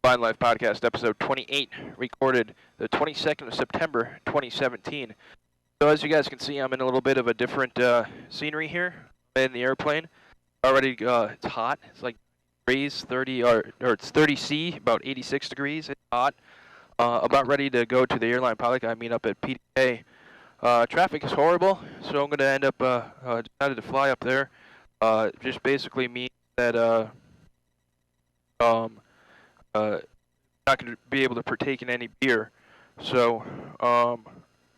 Fine Life Podcast, episode 28, recorded the 22nd of September, 2017. So as you guys can see, I'm in a little bit of a different scenery here in the airplane. Already, it's hot. It's like degrees, 30, or it's 30 C, about 86 degrees. It's hot. About ready to go to the airline pilot. I meet up at PDK. Traffic is horrible, so I'm going to end up decided to fly up there. Just basically means that not going to be able to partake in any beer. So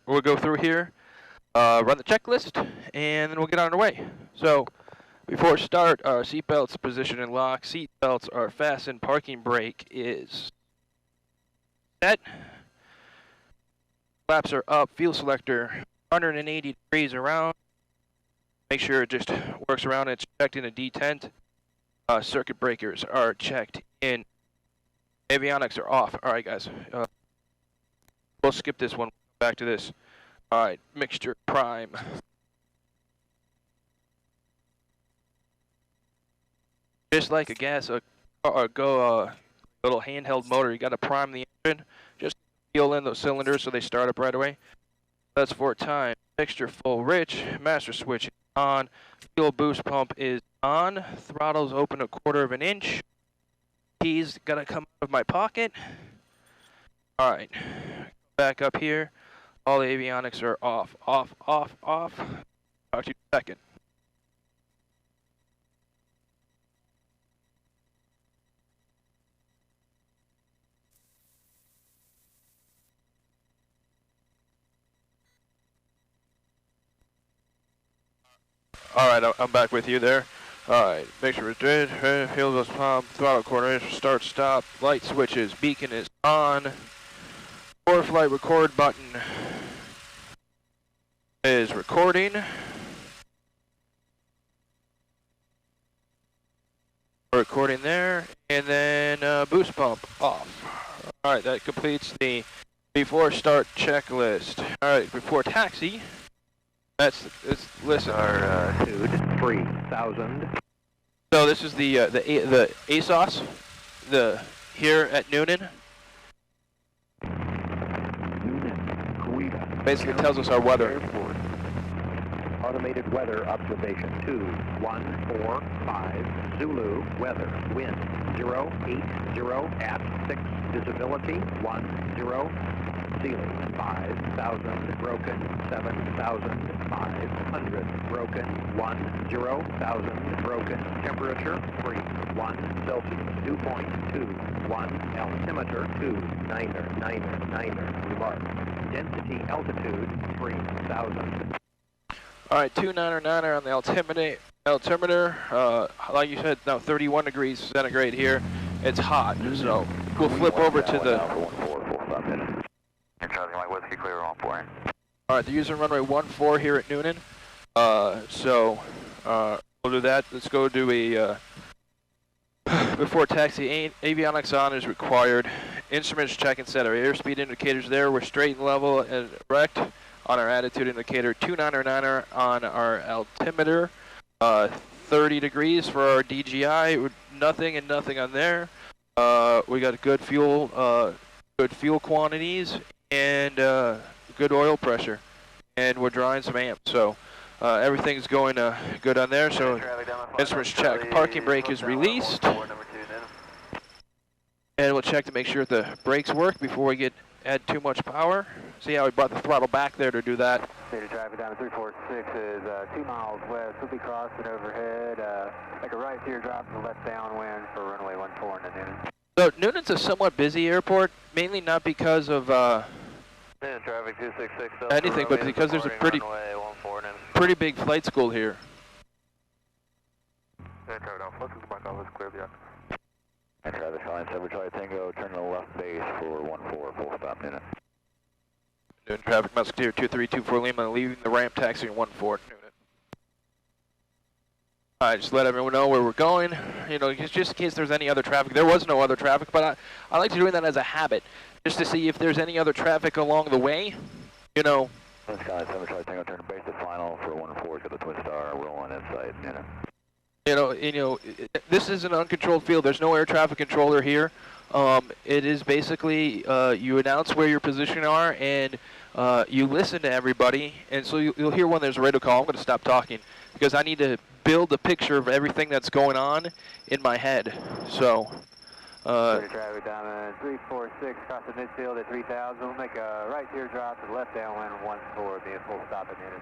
we'll go through here, run the checklist, and then we'll get on our way. So before we start, our seatbelts position and lock. Seatbelts are fastened. Parking brake is set. Flaps are up. Fuel selector 180 degrees around. Make sure it just works around. It's checked in a detent. Circuit breakers are checked in. Avionics are off. All right, guys. We'll skip this one. Back to this. All right, mixture prime. Just like a little handheld motor, you got to prime the engine. Just fuel in those cylinders so they start up right away. That's for time. Mixture full rich. Master switch on. Fuel boost pump is on. Throttle's open a 1/4 of an inch. Keys gotta come out of my pocket. All right, back up here. All the avionics are off, off, off, off. Talk to you in a second. All right, I'm back with you there. All right, make sure it's dead. Fuel goes pump, throttle coordination, start, stop, light switches, beacon is on. For flight record button is recording. Recording there, and then boost pump off. All right, that completes the before start checklist. All right, before taxi. Listen. Altitude 3,000. So this is the ASOS, here at Noonan. Basically tells us our weather. Airport. Automated weather observation 2145 Zulu weather wind 080 at 6 visibility 10 ceiling 5,000 broken 7,500 broken 10,000 broken temperature 31 Celsius 2.21 altimeter 2999 remark density altitude 3,000. All right, 299 on the altimeter. Like you said, now 31 degrees centigrade here. It's hot, so we'll flip over to the. Whiskey clear on point. All right, the user runway 14 here at Noonan. So we'll do that. Let's go do a before taxi. Avionics on is required. Instruments check and set our airspeed indicators there. We're straight and level and erect on our attitude indicator. 299 on our altimeter. 30 degrees for our DGI. Nothing and nothing on there. We got good fuel quantities and good oil pressure, and we're drawing some amps. So everything's going good on there. So instruments check. Parking brake is released. And we'll check to make sure the brakes work before we add too much power. See how we brought the throttle back there to do that. State of traffic down to 346 is 2 miles west. We'll be crossing overhead. Make a right teardrop and left downwind for runway 14 into Noonan. So Noonan's a somewhat busy airport, mainly not because of traffic 266 anything, but because there's a pretty big flight school here. Traffic line 7 Charlie Tango, turn to the left base for 14, full stop Noonan. Noonan traffic, Musketeer 2324 Lima, leaving the ramp, taxiing 14 Noonan. Alright, just let everyone know where we're going. You know, just in case there's any other traffic. There was no other traffic, but I like to doing that as a habit, just to see if there's any other traffic along the way. You know. Sky 7 Charlie Tango, turn to base to final for 14, got the Twin Star rolling inside Noonan. You know, this is an uncontrolled field. There's no air traffic controller here. It is basically you announce where your position are, and you listen to everybody. And so you'll hear when there's a radio call. I'm going to stop talking because I need to build a picture of everything that's going on in my head. So. Traffic Diamond 346 across the midfield at 3000. We'll make a right teardrop to the left downwind 14, be a full stop at minute.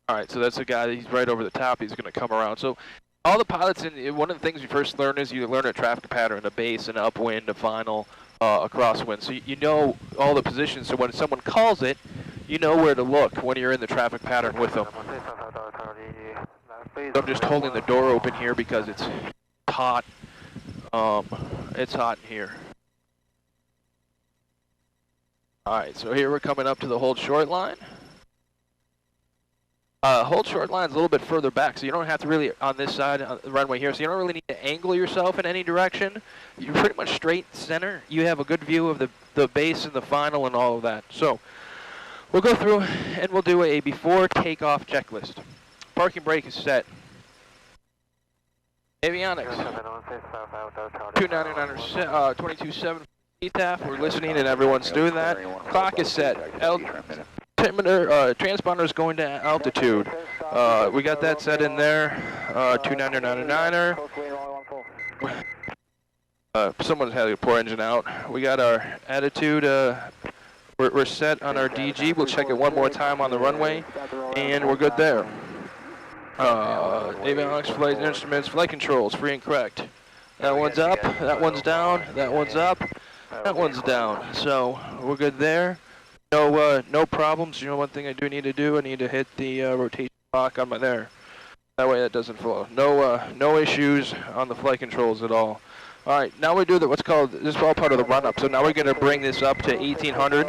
All right, so that's the guy. He's right over the top. He's going to come around. So all the pilots, one of the things you first learn is you learn a traffic pattern, a base, an upwind, a final, a crosswind. So you know all the positions. So when someone calls it, you know where to look when you're in the traffic pattern with them. I'm just holding the door open here because it's hot. It's hot in here. All right, so here we're coming up to the hold short line. Hold short line is a little bit further back, so you don't have to really, on this side on the runway here, so you don't really need to angle yourself in any direction. You're pretty much straight center. You have a good view of the base and the final and all of that. So we'll go through and we'll do a before takeoff checklist. Parking brake is set. Avionics, 299er, 22.7 ETAF, we're listening and everyone's doing that. Clock is set. Transponder is going to altitude. We got that set in there. 299er. Someone had a poor engine out. We got our attitude. We're set on our DG. We'll check it one more time on the runway, and we're good there. Avionics, flight instruments, flight controls, free and correct. That one's up, that one's down, that one's up, that one's down. So we're good there. No problems. You know, one thing I do need to do, I need to hit the rotation lock on my there. That way that doesn't flow. No issues on the flight controls at all. All right, now we do what's called, this is all part of the run-up. So now we're going to bring this up to 1800.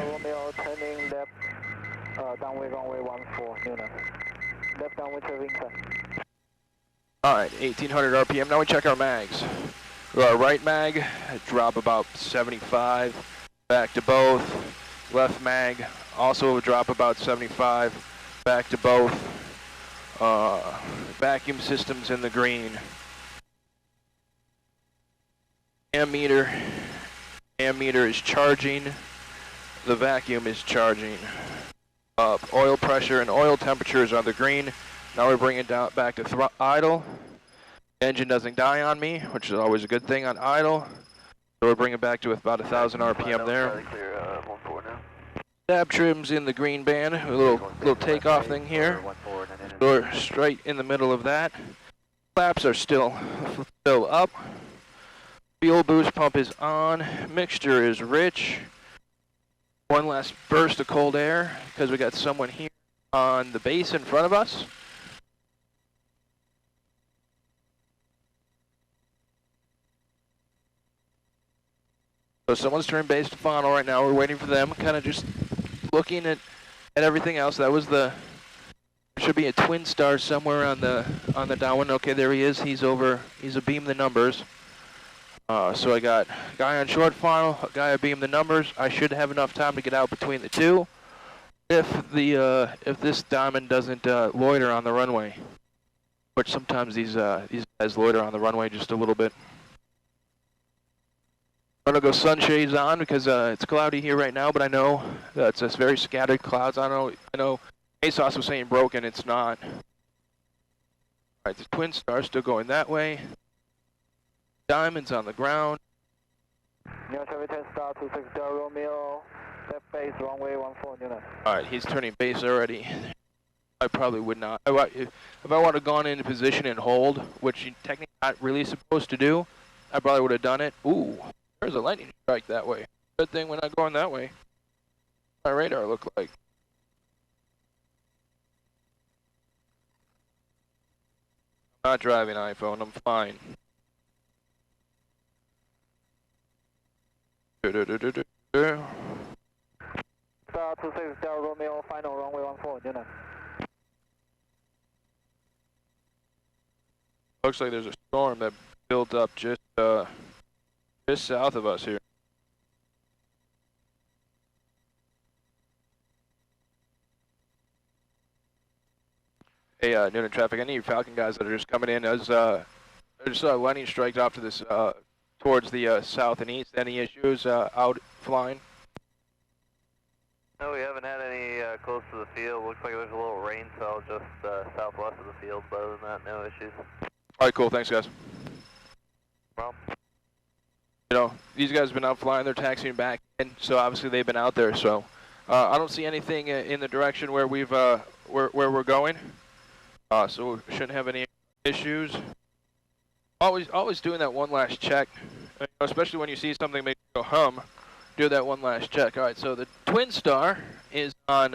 All right, 1800 RPM. Now we check our mags. Our right mag, drop about 75. Back to both. Left mag, also a drop about 75. Back to both. Vacuum systems in the green. Ammeter is charging. The vacuum is charging. Oil pressure and oil temperatures are the green. Now we're bringing it down back to idle. Engine doesn't die on me, which is always a good thing on idle. So we're bringing it back to about 1,000 RPM there. Stab trim's in the green band. A little takeoff thing here. Door straight in the middle of that. Flaps are still up. Fuel boost pump is on. Mixture is rich. One last burst of cold air because we got someone here on the base in front of us. So someone's turned base to final right now. We're waiting for them, kind of just looking at everything else. That was there should be a twin star somewhere on the downwind. Okay, there he is. He's abeam the numbers. So I got a guy on short final, a guy abeam the numbers. I should have enough time to get out between the two. If this diamond doesn't loiter on the runway, which sometimes these guys loiter on the runway just a little bit. I'm gonna go sunshades on because it's cloudy here right now, but I know that it's just very scattered clouds. I know ASOS was saying broken, it's not. All right, the twin star still going that way. Diamonds on the ground. Alright, he's turning base already. I probably would not. If I would have gone into position and hold, which you're technically not really supposed to do, I probably would have done it. Ooh, there's a lightning strike that way. Good thing we're not going that way. My radar look like. I'm not driving iPhone, I'm fine. Star 260 Romeo, final runway 14, Unit. Looks like there's a storm that built up just south of us here. Hey, Noonan traffic, I need your Falcon guys that are just coming in as I just saw a lightning strike off to this towards the south and east. Any issues out flying? No, we haven't had any close to the field. Looks like there's a little rain cell just southwest of the field, but other than that, no issues. All right, cool. Thanks, guys. Well, you know, these guys have been out flying. They're taxiing back in, so obviously they've been out there. So I don't see anything in the direction where we've where we're going. So we shouldn't have any issues. Always doing that one last check, especially when you see something make you go hum. Do that one last check. All right, so the Twin Star is on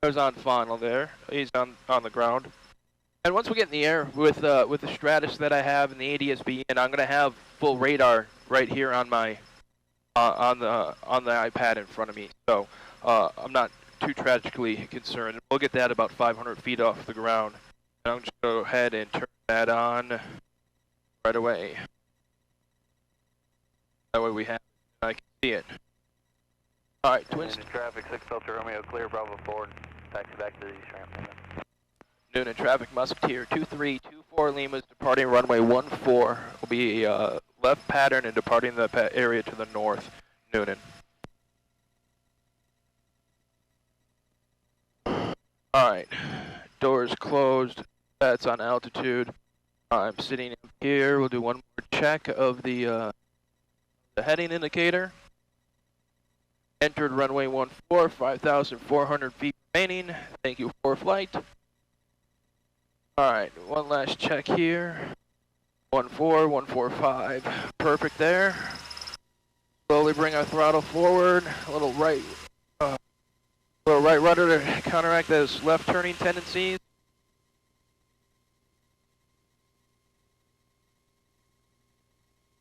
final there. He's on the ground. And once we get in the air with the Stratus that I have and the ADS-B, and I'm gonna have full radar right here on my on the iPad in front of me. So I'm not too tragically concerned. We'll get that about 500 feet off the ground. And I'm just gonna go ahead and turn that on right away. That way we have it. I can see it. All right, Twin Star. Traffic 6 Delta Romeo, clear Bravo 4, taxi back to the east ramp. Noonan traffic, Musketeer 2324 Lima's departing runway 14. Will be left pattern and departing the area to the north. Noonan. All right, doors closed. That's on altitude. I'm sitting up here. We'll do one more check of the heading indicator. Entered runway 14, 5,400 feet remaining. Thank you for flight. All right, one last check here. 14, 145. Perfect there. Slowly bring our throttle forward. A little right rudder to counteract those left turning tendencies.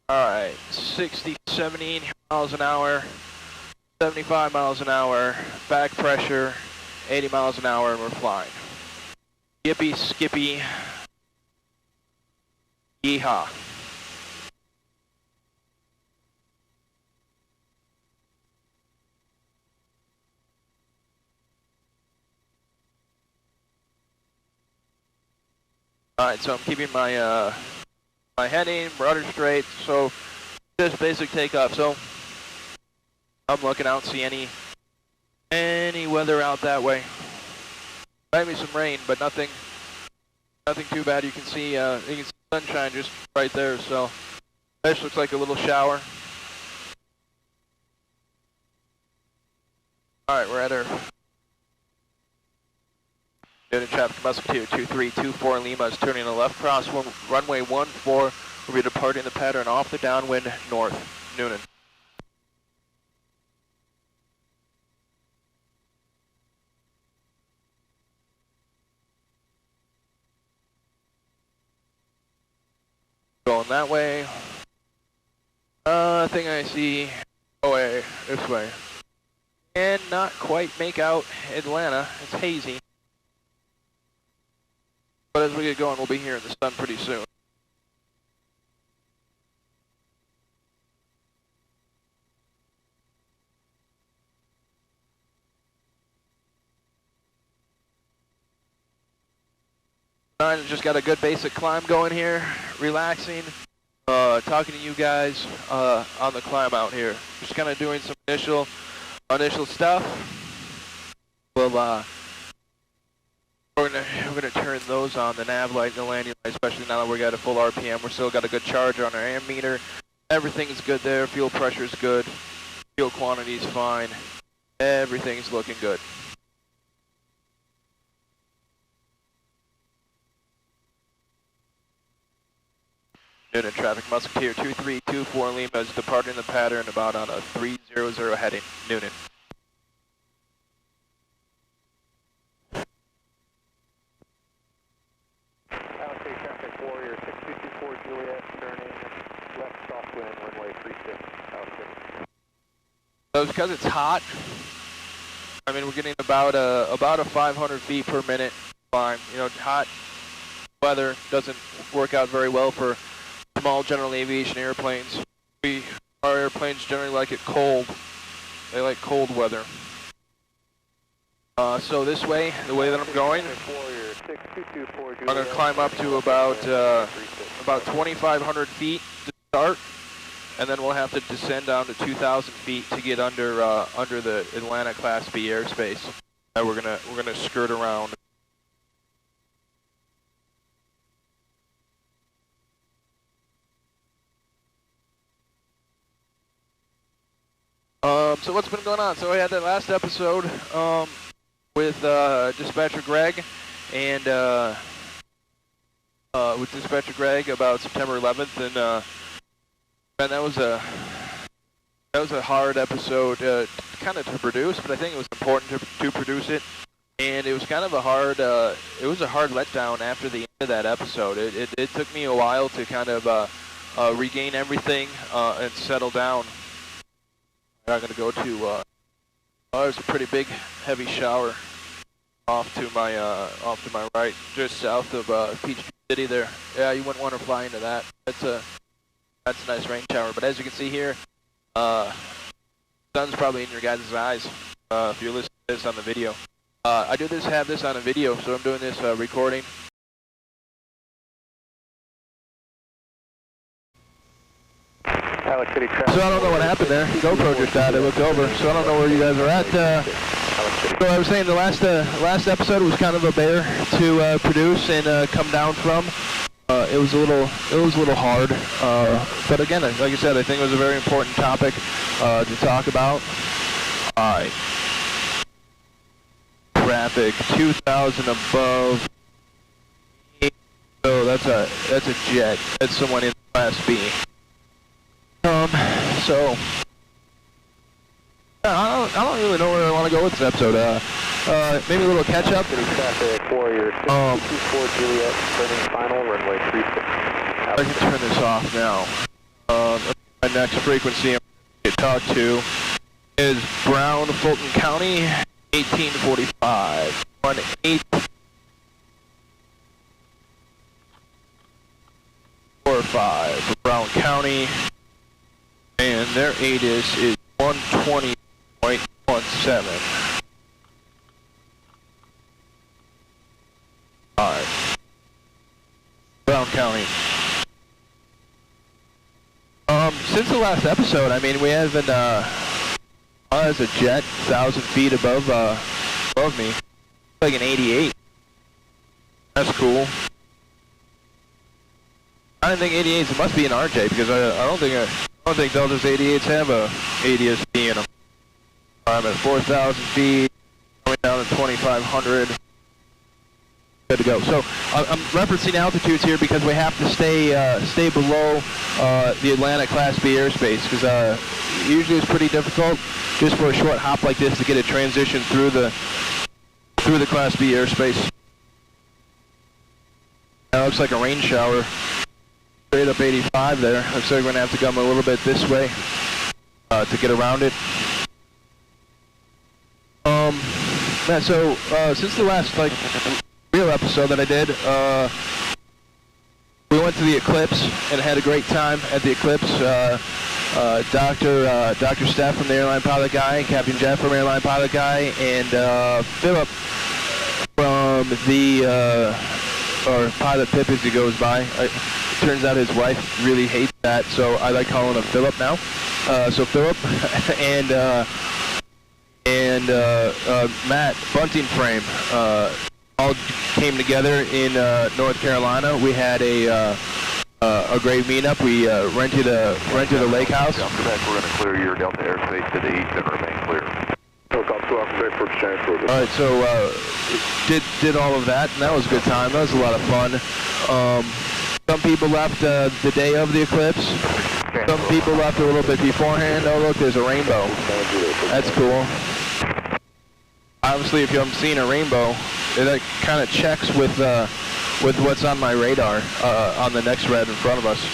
All right, 60, 70 miles an hour, 75 miles an hour, back pressure, 80 miles an hour, and we're flying. Yippee, skippy, yeehaw. Alright, so I'm keeping my my heading, rudder straight, so just basic takeoff. So I'm looking out, see any weather out that way. Maybe some rain, but nothing too bad. You can see sunshine just right there. So this looks like a little shower. All right, we're at our Noonan traffic, Musketeer 2324 Lima is turning to left cross runway 14. We'll be departing the pattern off the downwind north. Noonan. Going that way. I think I see. Oh, wait, this way. And not quite make out Atlanta. It's hazy. But as we get going, we'll be here in the sun pretty soon. Alright, just got a good basic climb going here, relaxing, talking to you guys on the climb out here. Just kind of doing some initial stuff. We're gonna turn those on, the nav light and the landing light, especially now that we got a full RPM. We're still got a good charge on our ammeter. Everything's good there. Fuel pressure's good. Fuel quantity's fine. Everything's looking good. Noonan traffic, Musketeer 2324 Lima is departing the pattern about on a 300 heading. Noonan. Traffic Warrior 6224 Juliet, turning left crosswind, runway 36, altitude. So because it's hot, I mean we're getting about a 500 feet per minute climb. You know, hot weather doesn't work out very well for small general aviation airplanes. Our airplanes generally like it cold. They like cold weather. So this way, the way that I'm going, I'm going to climb up to about 2,500 feet to start, and then we'll have to descend down to 2,000 feet to get under the Atlanta Class B airspace. We're gonna skirt around. So what's been going on? So I had that last episode with Dispatcher Greg and with Dispatcher Greg about September 11th, and man, that was a hard episode, kind of to produce, but I think it was important to produce it, and it was kind of a hard letdown after the end of that episode. It took me a while to kind of regain everything and settle down. I'm gonna go to there's a pretty big heavy shower off to my right, just south of Peach City there. Yeah, you wouldn't want to fly into that. That's a nice rain shower. But as you can see here, sun's probably in your guys' eyes if you're listening to this on the video. I do have this on a video, so I'm doing this recording. So I don't know what happened there. GoPro just died. I looked over, so I don't know where you guys are at. So I was saying the last episode was kind of a bear to produce and come down from. It was a little hard, but again, like I said, I think it was a very important topic to talk about. Traffic 2,000 above. So that's a jet. That's someone in Class B. So I don't really know where I want to go with this episode. Maybe a little catch up. Traffic Warrior 624 Juliet, turning final, runway 36. I can turn this off now. My next frequency I'm going to talk to is Brown, Fulton County, 1845. 1845 for Brown County. And their ATIS is 120.17. Alright. Brown County. Since the last episode, I mean, we haven't, as a jet, 1,000 feet above me. Like an 88. That's cool. I don't think 88s, it must be an RJ, because I don't think Delta's 88s have a ADS-B in them. I'm at 4,000 feet, coming down to 2,500. Good to go. So I'm referencing altitudes here because we have to stay below the Atlanta Class B airspace, because usually it's pretty difficult just for a short hop like this to get a transition through the Class B airspace. That looks like a rain shower. Straight up 85 there. Looks like we're gonna have to come a little bit this way to get around it. Yeah, so since the last real episode that I did, we went to the Eclipse and had a great time at the Eclipse. Dr. Steph from the Airline Pilot Guy, Captain Jeff from Airline Pilot Guy, and Philip from the or Pilot Pip as he goes by. Turns out his wife really hates that, so I like calling him Philip now. So Philip and Matt Bunting Frame all came together in North Carolina. We had a great meetup. We rented a lake house. After that, we're going to clear your Delta airspace to the east and remain clear. All right, so did all of that, and that was a good time. That was a lot of fun. Some people left the day of the eclipse. Some people left a little bit beforehand. Oh, look, there's a rainbow. That's cool. Obviously, if I'm seeing a rainbow, that kind of checks with what's on my radar on the next red in front of us.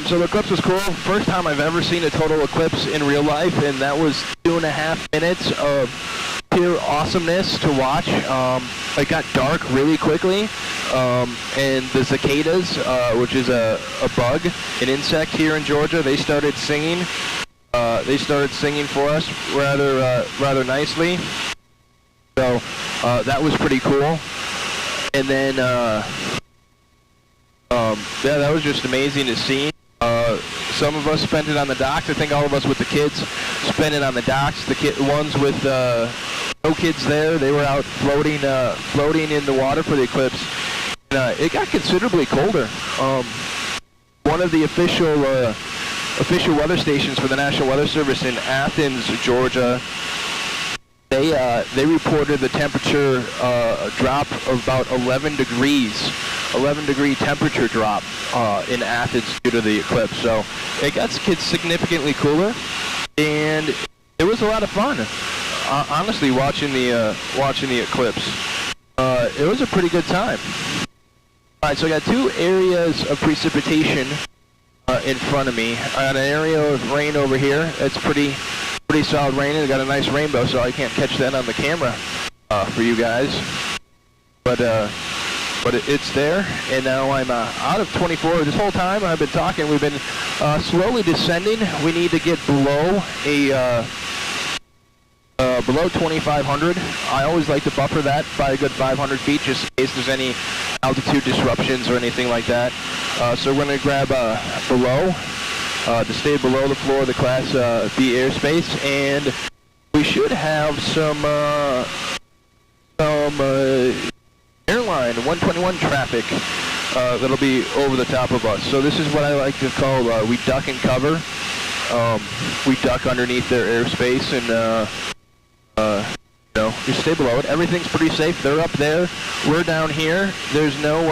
So the eclipse was cool. First time I've ever seen a total eclipse in real life, and that was 2.5 minutes of pure awesomeness to watch. It got dark really quickly, and the cicadas, which is a bug, an insect here in Georgia, they started singing. They started singing for us rather nicely. So that was pretty cool. And then yeah, that was just amazing to see. Some of us spent it on the docks. I think all of us with the kids spent it on the docks. The ones with no kids there, they were out floating in the water for the eclipse. It got considerably colder. One of the official weather stations for the National Weather Service in Athens, Georgia, they reported the temperature drop of about 11 degrees. 11-degree temperature drop in Athens due to the eclipse. So it got significantly cooler, and it was a lot of fun. Honestly, watching the eclipse, it was a pretty good time. All right, so I got two areas of precipitation in front of me. I got an area of rain over here. It's pretty solid rain, and I got a nice rainbow, so I can't catch that on the camera for you guys. But it's there, and now I'm out of 24. This whole time I've been talking, we've been slowly descending. We need to get below below 2,500. I always like to buffer that by a good 500 feet, just in case there's any altitude disruptions or anything like that. So we're going to grab below, to stay below the floor of the Class B airspace, and we should have some airline 121 traffic that'll be over the top of us. So this is what I like to call we duck and cover. We duck underneath their airspace and we stay below it. Everything's pretty safe. They're up there. We're down here. There's no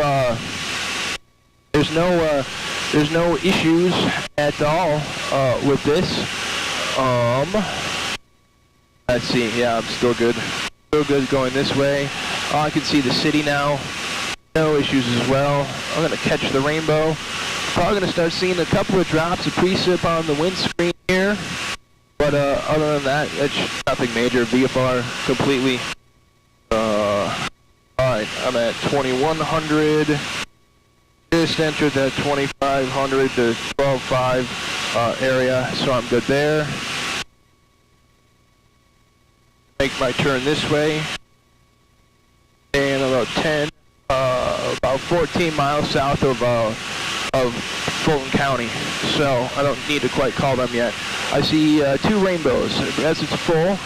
issues at all with this. Let's see. Yeah, I'm still good. Still good going this way. I can see the city now. No issues as well. I'm going to catch the rainbow. Probably going to start seeing a couple of drops of precip on the windscreen here. But other than that, it's nothing major. VFR completely. Alright, I'm at 2,100. Just entered that 2,500 to 12.5 area, so I'm good there. Make my turn this way. And about 14 miles south of Fulton County, so I don't need to quite call them yet. I see two rainbows as it's full.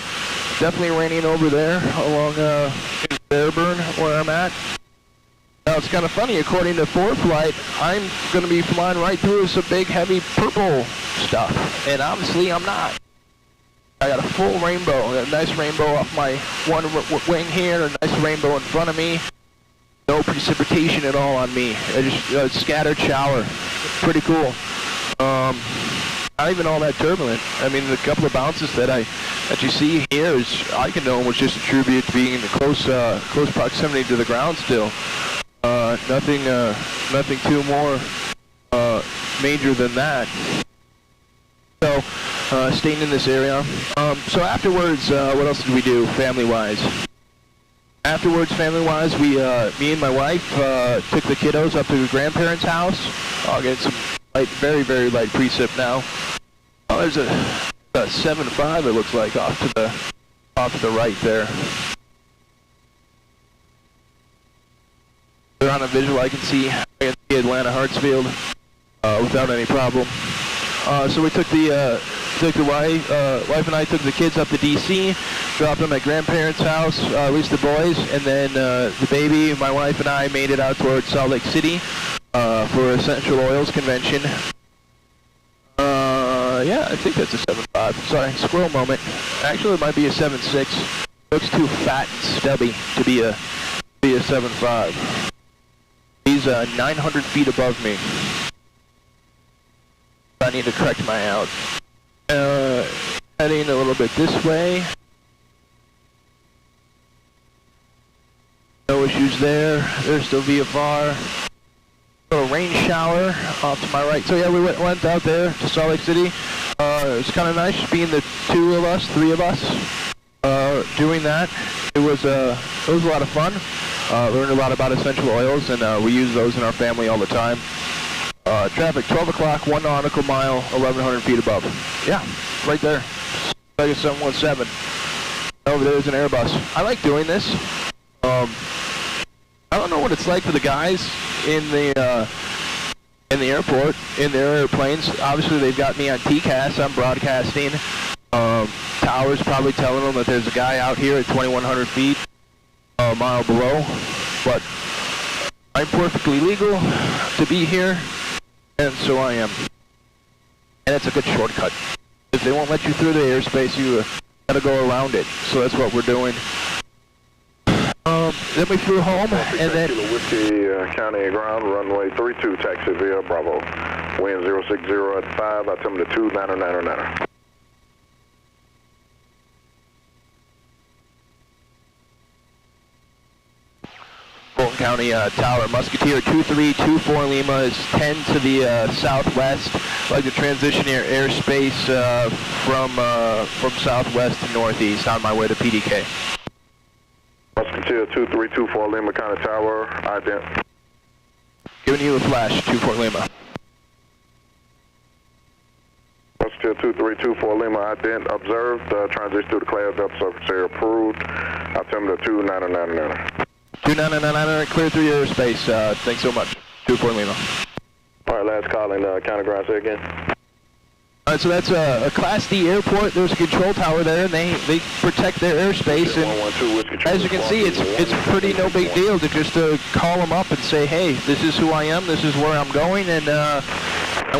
Definitely raining over there along Fairburn where I'm at. Now it's kind of funny, according to ForeFlight, I'm going to be flying right through some big heavy purple stuff, and obviously I'm not. I got a full rainbow, a nice rainbow off my one wing here, a nice rainbow in front of me. No precipitation at all on me. Just a scattered shower. Pretty cool. Not even all that turbulent. I mean, the couple of bounces that you see here is, I can know, was just attributed to being in close proximity to the ground still. Nothing too more major than that. So, staying in this area. So afterwards, what else did we do, family-wise? Afterwards, family-wise, me and my wife took the kiddos up to the grandparents' house. I'll get some light, very, very light precip now. Oh, there's a 7.5. It looks like off to the right there. They're on a visual. I can see Atlanta Hartsfield without any problem. So we took the wife and I took the kids up to DC, dropped them at grandparents' house, at least the boys, and then the baby, my wife and I made it out towards Salt Lake City for Essential Oils convention. Yeah, I think that's a 7.5. Sorry, squirrel moment. Actually, it might be a 7.6. Looks too fat and stubby to be a 7.5. He's 900 feet above me. I need to correct my out. Heading a little bit this way. No issues there. There's still VFR. A rain shower off to my right. So yeah, we went out there to Salt Lake City. It was kind of nice being the three of us doing that. It was a lot of fun. Learned a lot about essential oils, and we use those in our family all the time. Traffic 12 o'clock, 1 nautical mile, 1,100 feet above. Yeah, right there. Like a 717. Over there is an Airbus. I like doing this. I don't know what it's like for the guys in the in the airport, in their airplanes. Obviously, they've got me on TCAS. I'm broadcasting. Towers probably telling them that there's a guy out here at 2,100 feet, a mile below. But I'm perfectly legal to be here, and so I am. And it's a good shortcut. If they won't let you through the airspace, you gotta go around it. So that's what we're doing. Then we flew home, and then... Whiskey County ground, runway 32, taxi via Bravo. Wind 060 at 5, altimeter 2999. Fulton County Tower, Musketeer 2324 Lima is 10 to the southwest. I'd like to transition your airspace from southwest to northeast on my way to PDK. Musketeer 2324 Lima County Tower, ident. Giving you a flash, 24 Lima. Musketeer 2324 Lima, ident, observed, transition through the cloud, depth surface area approved, altimeter 2999. 2999, clear through your airspace. Thanks so much. 24 Lima. All right, last call in county ground, say again. All right, so that's a Class D airport. There's a control tower there, and they protect their airspace. And as you can see, it's pretty no big deal to just call them up and say, hey, this is who I am, this is where I'm going, and I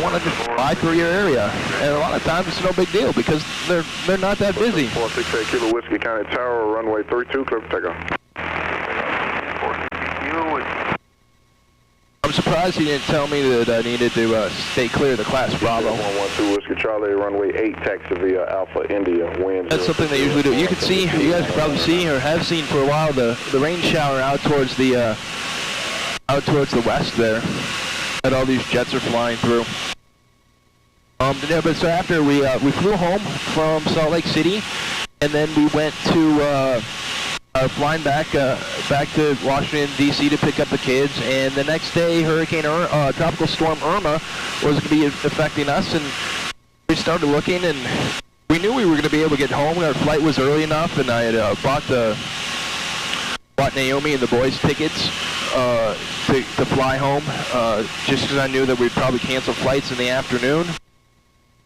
want to just fly through your area. And a lot of times it's no big deal because they're not that busy. 468 Kilo Whiskey County Tower, runway 32, clear for takeoff. I'm surprised he didn't tell me that I needed to stay clear of the Class Bravo. 112 Whiskey Charlie, runway 8, taxi via Alpha India, wind. That's something they usually do. You can see, you guys can probably see or have seen for a while the rain shower out towards the west there that all these jets are flying through. Yeah, but so after we flew home from Salt Lake City, and then we went to flying back to Washington D.C. to pick up the kids, and the next day Tropical Storm Irma was going to be affecting us, and we started looking, and we knew we were going to be able to get home. Our flight was early enough, and I had bought Naomi and the boys tickets to fly home, just because I knew that we'd probably cancel flights in the afternoon.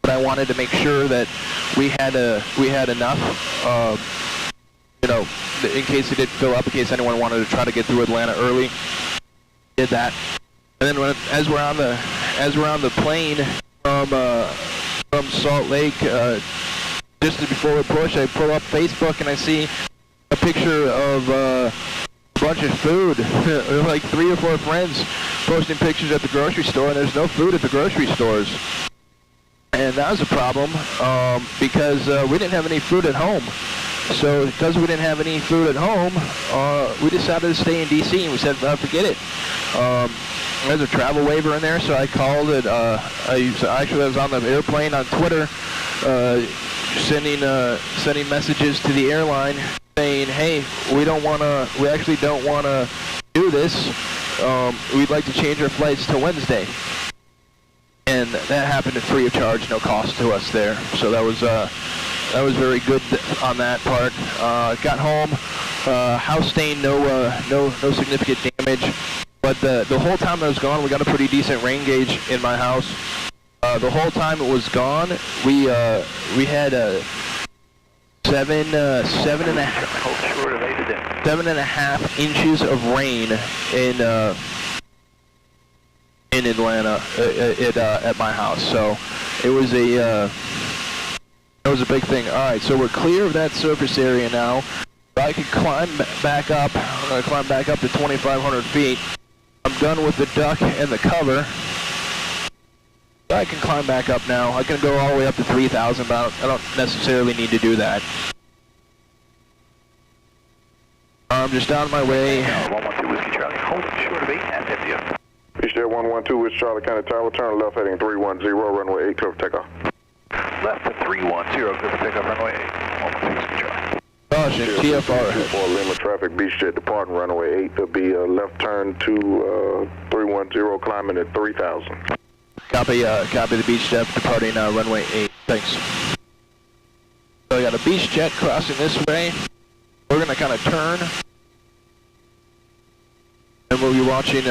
But I wanted to make sure that we had enough. You know, in case it did fill up, in case anyone wanted to try to get through Atlanta early, did that. And then as we're on the plane from Salt Lake, just before we push, I pull up Facebook and I see a picture of a bunch of food. Like 3 or 4 friends posting pictures at the grocery store, and there's no food at the grocery stores. And that was a problem because we didn't have any food at home. So because we didn't have any food at home, we decided to stay in D.C. and we said, forget it. There's a travel waiver in there, so I called it. I was on the airplane on Twitter, sending messages to the airline saying, hey, we actually don't want to do this. We'd like to change our flights to Wednesday. And that happened free of charge, no cost to us there. So that was very good on that part. Got home, house stain, no significant damage. But the whole time I was gone, we got a pretty decent rain gauge in my house. The whole time it was gone, we had 7.5 inches of rain in Atlanta at my house. So it was a big thing. All right, so we're clear of that surface area now. I can climb back up. I'm going to climb back up to 2,500 feet. I'm done with the duck and the cover. I can climb back up now. I can go all the way up to 3,000, but I don't necessarily need to do that. I'm just on my way. 112 Whiskey Charlie, hold short of 8 and 50. Beechcraft 112 Whiskey Charlie County Tower, turn left heading 310, runway 8, clear for takeoff. Left to 310, clear for takeoff, runway 8, 112 Whiskey Charlie. Caution, TFR. 24 Lima traffic, Beechjet departing runway 8. There'll be a left turn to 310, climbing at 3,000. Copy the Beechjet departing runway 8. Thanks. So I got a Beechjet crossing this way. We're gonna kind of turn, and we'll be watching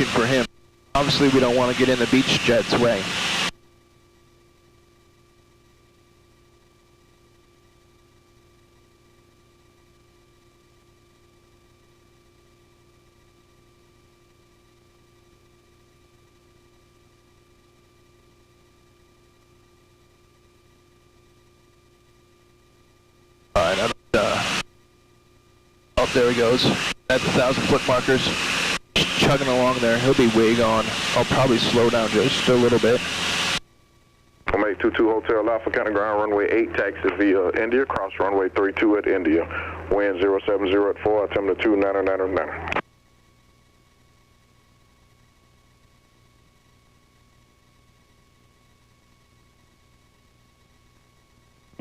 for him. Obviously, we don't want to get in the beach jet's way. Alright, oh, there he goes. At the 1,000-foot markers. Chugging along there. He'll be way gone. I'll probably slow down just a little bit. We'll make 22 Hotel Alpha, county ground, runway 8, taxi via India, cross runway 32 at India. Wind 070 at 4, altimeter 2999.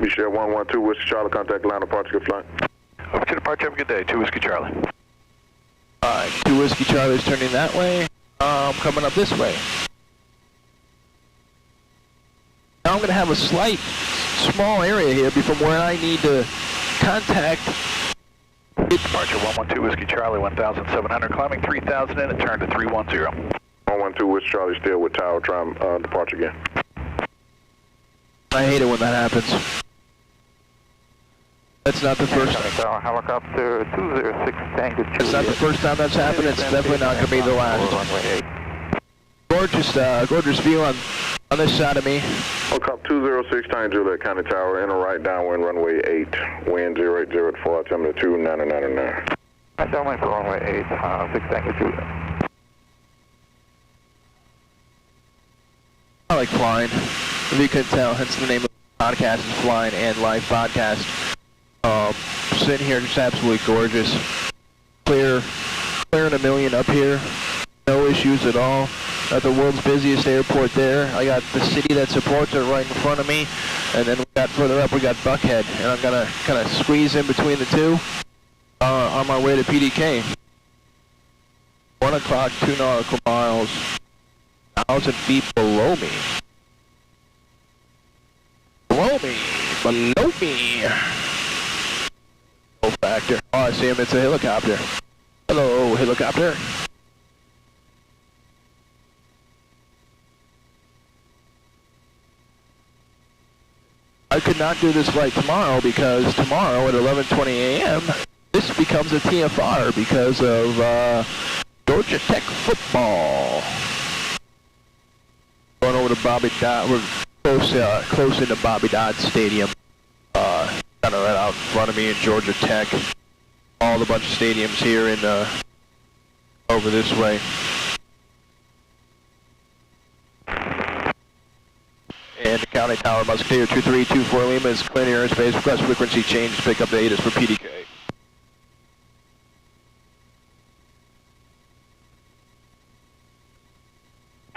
Beechcraft 112, Whiskey Charlie, contact line departure, good flight. Over to departure, have a good day. 2 Whiskey Charlie. Alright, 2 Whiskey Charlie's turning that way. Coming up this way. Now I'm going to have a slight, small area here from where I need to contact. Departure 112 Whiskey Charlie, 1,700, climbing 3,000 in and turn to 310. 112 Whiskey Charlie, still with tower, trying departure again. I hate it when that happens. That's not the first time. Helicopter 206 Tango Juliet. It's not the first time that's happened. It's definitely not going to be the last. Gorgeous view on this side of me. Helicopter 206 Tango Juliet, County Tower, in a right downwind, runway 8. Wind 080 at 4, altimeter 2999. Right downwind for runway 8, 6 Tango Juliet. I like flying. If you couldn't tell, hence the name of the podcast is Flying and Live Podcast. Sitting here just absolutely gorgeous. Clearing a million up here. No issues at all. Got the world's busiest airport there. I got the city that supports it right in front of me. And then we got further up, we got Buckhead. And I'm going to kind of squeeze in between the two on my way to PDK. 1 o'clock, 2 nautical miles. 1,000 feet below me. Below me. Oh, factor. Oh, I see him. It's a helicopter. Hello, helicopter. I could not do this flight tomorrow because tomorrow at 11:20 a.m. this becomes a TFR because of Georgia Tech football. Going over to Bobby Dodd. We're close into Bobby Dodd Stadium. Kind of right out in front of me in Georgia Tech. All the bunch of stadiums here in over this way. And the County Tower, Musketeer 2324 Lima is clear airspace. Request frequency change to pick up the ATIS for PDK.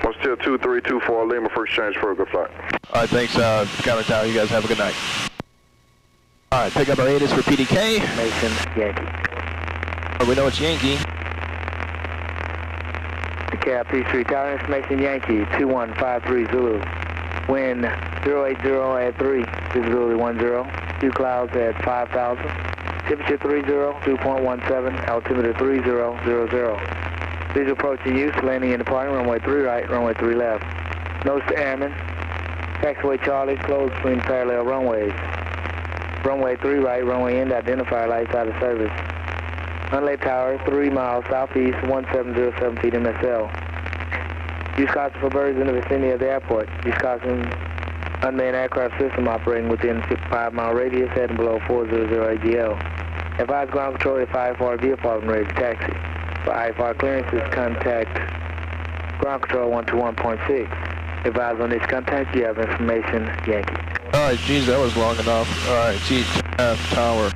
Musketeer 2324 Lima, first change for a good flight. Alright, thanks, County Tower. You guys have a good night. Alright, pick up our ATIS for PDK. Mason, Yankee. Oh, we know it's Yankee. The Cap 33 Tower, information Yankee, 2153 Zulu. Wind 080 at 3, visibility 10. Dew clouds at 5,000. Temperature 30, 2.17, altimeter 3000. Visual approach to use, landing and departing, runway 3 right, runway 3 left. Nose to airman. Taxiway Charlie, closed between parallel runways. Runway 3 right, runway end, identifier lights out of service. Unlay tower, 3 miles southeast, 1707 feet MSL. Use caution for birds in the vicinity of the airport. Use caution unmanned aircraft system operating within 5-mile radius, heading below 400 AGL. Advise ground control if IFR vehicle ready to taxi. For IFR clearances, contact ground control 121.6. Advise on this contact, you have information, Yankee. Alright, geez, that was long enough. Alright, Tower.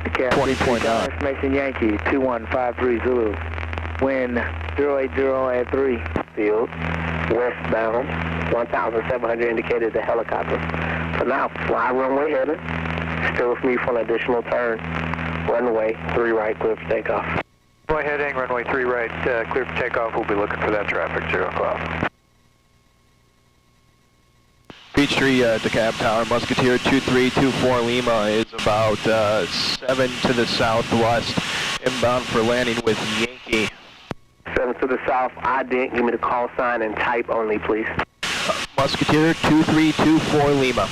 20.9. Information Yankee, 2153 Zulu. Wind 080 at 3. Field, westbound, 1,700 indicated the helicopter. For now, fly runway headed. Still with me for an additional turn. Runway 3 right, clear for takeoff. Runway heading, runway 3 right, clear for takeoff. We'll be looking for that traffic, 0 o'clock. Peachtree DeKalb Tower, Musketeer 2324 Lima is about 7 to the southwest, inbound for landing with Yankee. 7-7 to the south, ident, give me the call sign and type only, please. Musketeer 2324 Lima.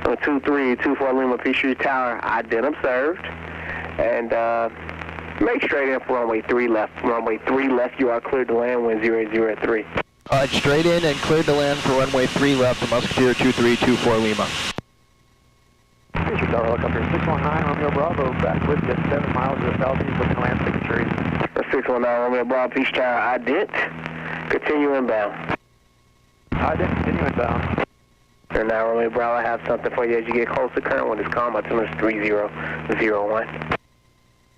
2324 Lima, Peachtree Tower, ident observed. And make straight in for runway 3 left. Runway 3 left, you are cleared to land, wind 083. Straight in and cleared to land for runway 3 left for Musketeer 2324 Lima. Peachtree Tower, helicopter 619, Romeo Bravo, back with you, 7 miles to the southeast, looking to land signature. 619, Romeo Bravo, Peachtree Tower, ident, continue inbound. Ident, continue inbound. And now, Romeo Bravo, I have something for you as you get closer. Current wind is calm, altimeter is 3001.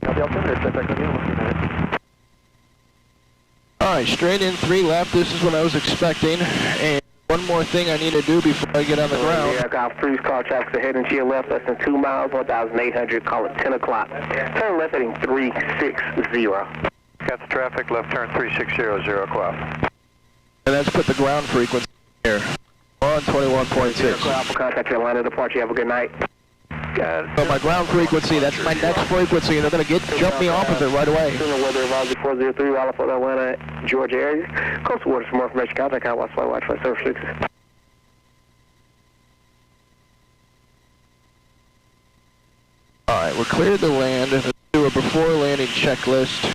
Now the altimeter set back on you in a few minutes. Alright, straight in 3 left, this is what I was expecting. And one more thing I need to do before I get on the ground. Aircraft 3's car traffic ahead and to your left, less than 2 miles, 1,800, call it 10 o'clock. Turn left heading 360. Got the traffic, left turn 3600, 0 o'clock. And that's put the ground frequency here. On 21.6. Alpha contact your line of departure. Have a good night. So my ground frequency, that's my next frequency, and they're going to jump me off of it right away. Weather advisory 403, Alpha for the Atlanta, Georgia area. Coastal waters for more information. Contact Hot Watch Flight Watch Service 6. Alright, we're cleared to land. Let's do a before landing checklist.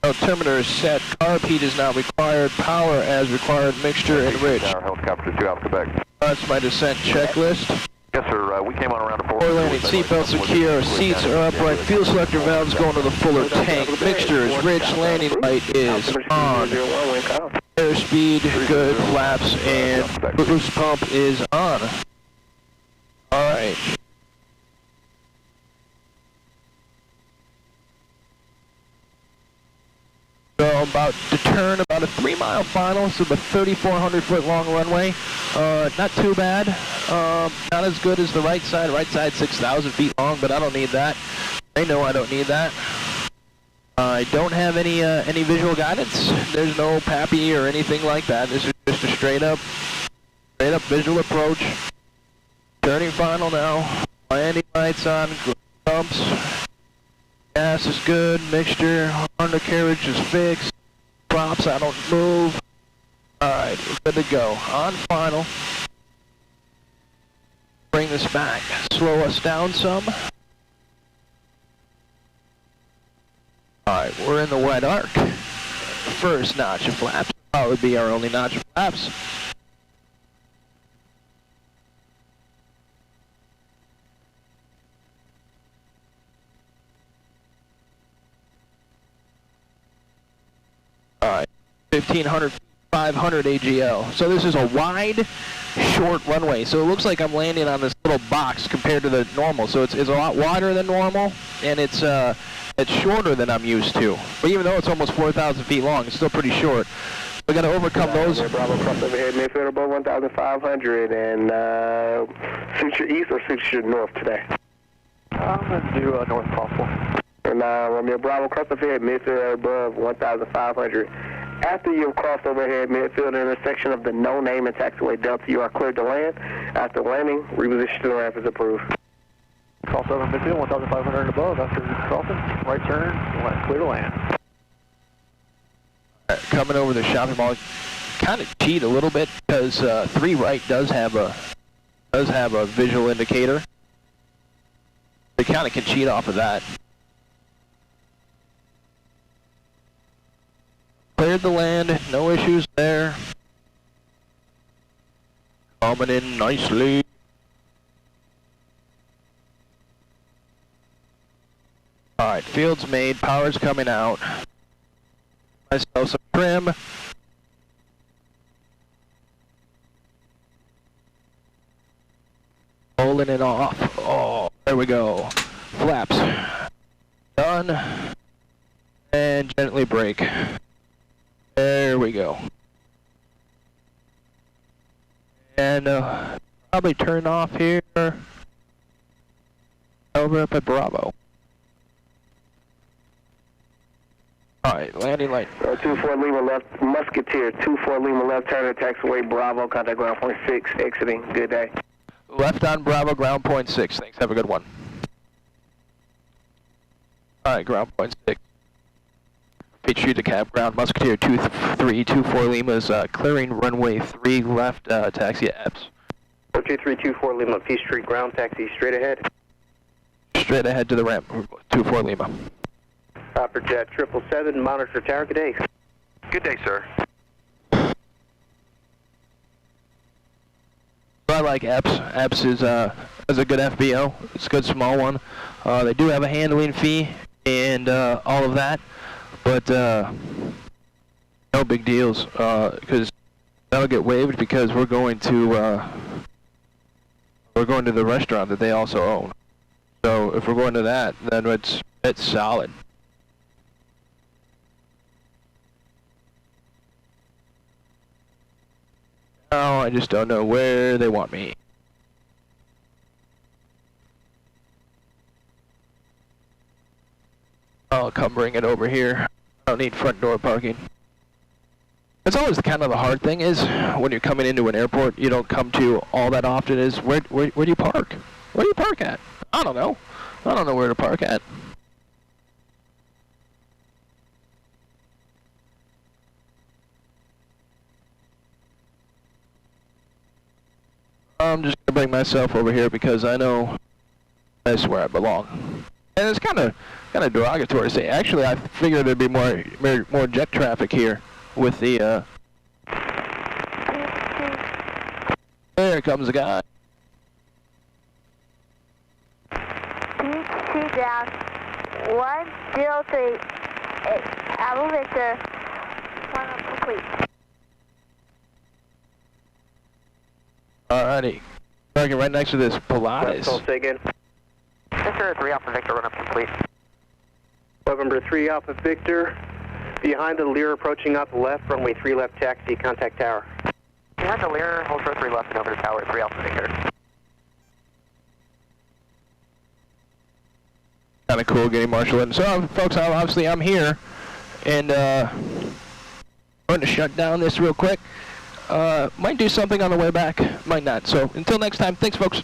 Altimeter is set. Carb heat is not required. Power as required. Mixture enriched. Helicopter 2 Alpha Quebec. That's my descent checklist. Yes, sir. We came on around the 4. Before landing, seatbelt secure. Seats are upright. Fuel selector valves going to the fuller tank. Mixture is rich. Landing light is on. Airspeed good. Flaps and boost pump is on. Alright. So I'm about to turn about a 3-mile final, so about 3,400 foot long runway. Not too bad. Not as good as the right side. Right side 6,000 feet long, but I don't need that. They know I don't need that. I don't have any visual guidance. There's no PAPI or anything like that. This is just a straight up visual approach. Turning final now. Landing lights on. Bumps. Gas is good, mixture, undercarriage is fixed, props I don't move. Alright, we're good to go. On final. Bring this back, slow us down some. Alright, we're in the wet arc. First notch of flaps, that would be our only notch of flaps. Alright, 1,500, 500 AGL. So this is a wide, short runway. So it looks like I'm landing on this little box compared to the normal. So it's a lot wider than normal, and it's shorter than I'm used to. But even though it's almost 4,000 feet long, it's still pretty short. We got to overcome those. Bravo cross overhead, midfield above 1,500, and suit your east or suit your north today? I'm going to do north possible. And Romeo Bravo, cross overhead, midfield above 1,500. After you've crossed overhead midfield intersection of the no name and taxiway Delta, you are cleared to land. After landing, reposition to the ramp is approved. Cross over midfield, 1,500 and above. After crossing, right turn, clear to land. Coming over the shopping mall, kind of cheat a little bit because 3 right does have a visual indicator. They kind of can cheat off of that. Cleared the land, no issues there. Coming in nicely. Alright, field's made, power's coming out. Myself some trim. Rolling it off. Oh, there we go. Flaps. Done. And gently brake. There we go. And probably turn off here. Over up at Bravo. Alright, landing light. 24 Lima left, Musketeer, 24 Lima left, turn to taxiway Bravo, contact ground point 6, exiting. Good day. Left on Bravo, ground point 6. Thanks, have a good one. Alright, ground point 6. Peachtree to cab ground, Musketeer 2324 Lima is clearing runway 3 left, taxi at Epps. 2324 Lima, Peachtree ground, taxi straight ahead. Straight ahead to the ramp, 24 Lima. Upper Jet 777, monitor tower, good day. Good day, sir. I like Epps. Epps is a good FBO. It's a good small one. They do have a handling fee and all of that, but no big deals because that'll get waived because we're going to the restaurant that they also own. So if we're going to that, then it's solid. Now I just don't know where they want me. I'll come bring it over here. I don't need front door parking. That's always kind of the hard thing is when you're coming into an airport you don't come to all that often is where do you park? Where do you park at? I don't know. I don't know where to park at. I'm just gonna bring myself over here because I know that's where I belong. And it's kind of derogatory to say. Actually, I figured there'd be more jet traffic here with the. There comes the guy. PDK down 103. Alpha Victor. 1 complete. Alrighty. Parking right next to this Pilates. Say again. Yes, sir. 3 Alpha Victor, run up complete. November 3 Alpha Victor, behind the Lear approaching up left, runway 3 left taxi, contact tower. Behind the Lear, hold short 3 left and over to tower 3 Alpha Victor. Kind of cool getting Marshall in. So, folks, obviously I'm here, and I'm going to shut down this real quick. Might do something on the way back, might not. So, until next time, thanks, folks.